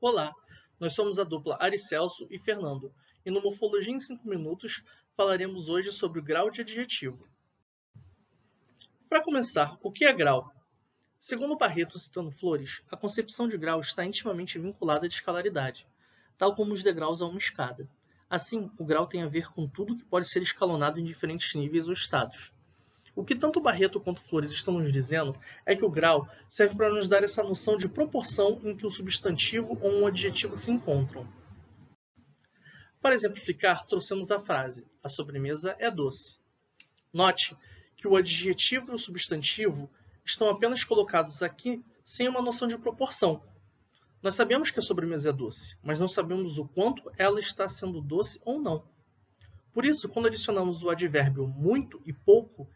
Olá, nós somos a dupla Aricelso e Fernando, e no Morfologia em 5 minutos falaremos hoje sobre o grau de adjetivo. Para começar, o que é grau? Segundo Barreto citando Flores, a concepção de grau está intimamente vinculada à escalaridade, tal como os degraus a uma escada. Assim, o grau tem a ver com tudo que pode ser escalonado em diferentes níveis ou estados. O que tanto Barreto quanto Flores estão nos dizendo é que o grau serve para nos dar essa noção de proporção em que o substantivo ou um adjetivo se encontram. Para exemplificar, trouxemos a frase: a sobremesa é doce. Note que o adjetivo e o substantivo estão apenas colocados aqui sem uma noção de proporção. Nós sabemos que a sobremesa é doce, mas não sabemos o quanto ela está sendo doce ou não. Por isso, quando adicionamos o advérbio muito e pouco,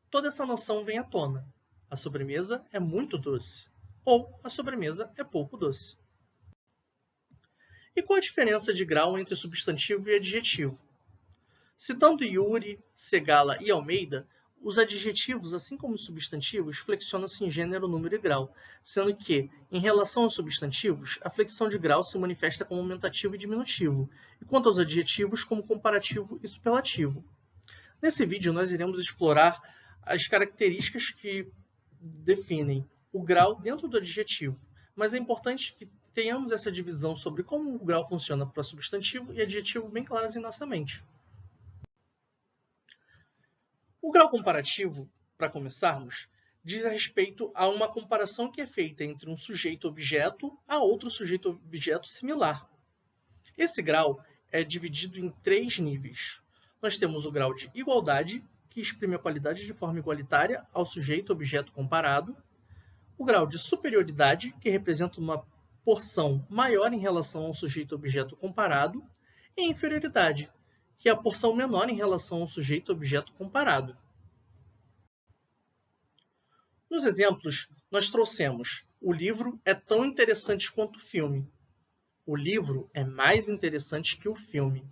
toda essa noção vem à tona. A sobremesa é muito doce, ou a sobremesa é pouco doce. E qual a diferença de grau entre substantivo e adjetivo? Citando Yuri, Segala e Almeida, os adjetivos, assim como os substantivos, flexionam-se em gênero, número e grau, sendo que, em relação aos substantivos, a flexão de grau se manifesta como aumentativo e diminutivo, e quanto aos adjetivos, como comparativo e superlativo. Nesse vídeo, nós iremos explorar as características que definem o grau dentro do adjetivo, mas é importante que tenhamos essa divisão sobre como o grau funciona para substantivo e adjetivo bem claras em nossa mente. O grau comparativo, para começarmos, diz a respeito a uma comparação que é feita entre um sujeito-objeto a outro sujeito-objeto similar. Esse grau é dividido em 3 níveis. Nós temos o grau de igualdade, que exprime a qualidade de forma igualitária ao sujeito-objeto comparado, o grau de superioridade, que representa uma porção maior em relação ao sujeito-objeto comparado, e a inferioridade, que é a porção menor em relação ao sujeito-objeto comparado. Nos exemplos, nós trouxemos: o livro é tão interessante quanto o filme. O livro é mais interessante que o filme.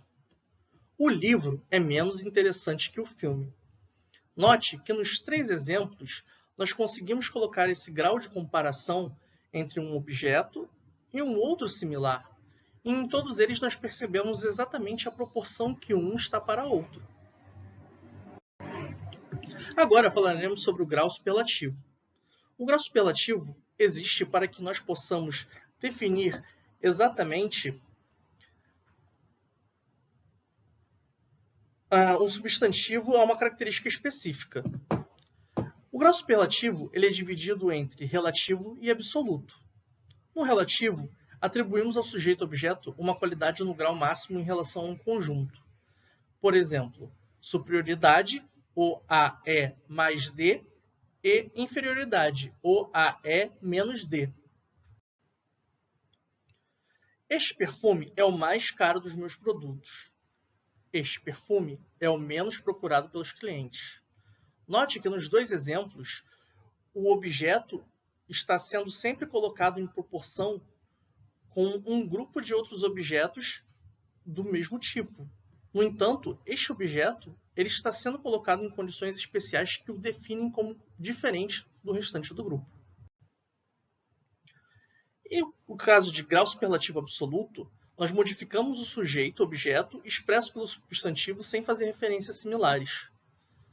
O livro é menos interessante que o filme. Note que nos 3 exemplos, nós conseguimos colocar esse grau de comparação entre um objeto e um outro similar. E em todos eles nós percebemos exatamente a proporção que um está para outro. Agora falaremos sobre o grau superlativo. O grau superlativo existe para que nós possamos definir exatamente um substantivo a uma característica específica. O grau superlativo ele é dividido entre relativo e absoluto. No relativo, atribuímos ao sujeito-objeto uma qualidade no grau máximo em relação a um conjunto. Por exemplo, superioridade, ou A é mais D, e inferioridade, ou A é menos D. Este perfume é o mais caro dos meus produtos. Este perfume é o menos procurado pelos clientes. Note que nos 2 exemplos, o objeto está sendo sempre colocado em proporção com um grupo de outros objetos do mesmo tipo. No entanto, este objeto ele está sendo colocado em condições especiais que o definem como diferente do restante do grupo. E no caso de grau superlativo absoluto, nós modificamos o sujeito-objeto expresso pelo substantivo sem fazer referências similares.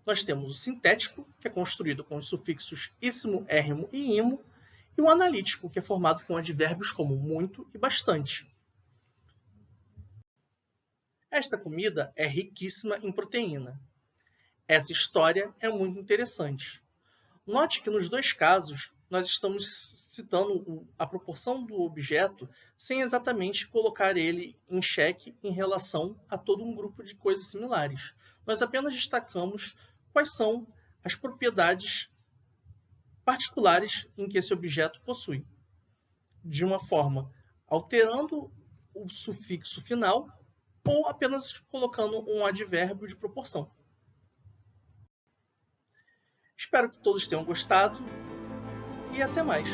Nós temos o sintético, que é construído com os sufixos íssimo, érrimo e imo, e o analítico, que é formado com advérbios como muito e bastante. Esta comida é riquíssima em proteína. Essa história é muito interessante. Note que nos 2 casos, nós estamos citando a proporção do objeto sem exatamente colocar ele em xeque em relação a todo um grupo de coisas similares. Nós apenas destacamos quais são as propriedades particulares em que esse objeto possui, de uma forma alterando o sufixo final ou apenas colocando um advérbio de proporção. Espero que todos tenham gostado e até mais!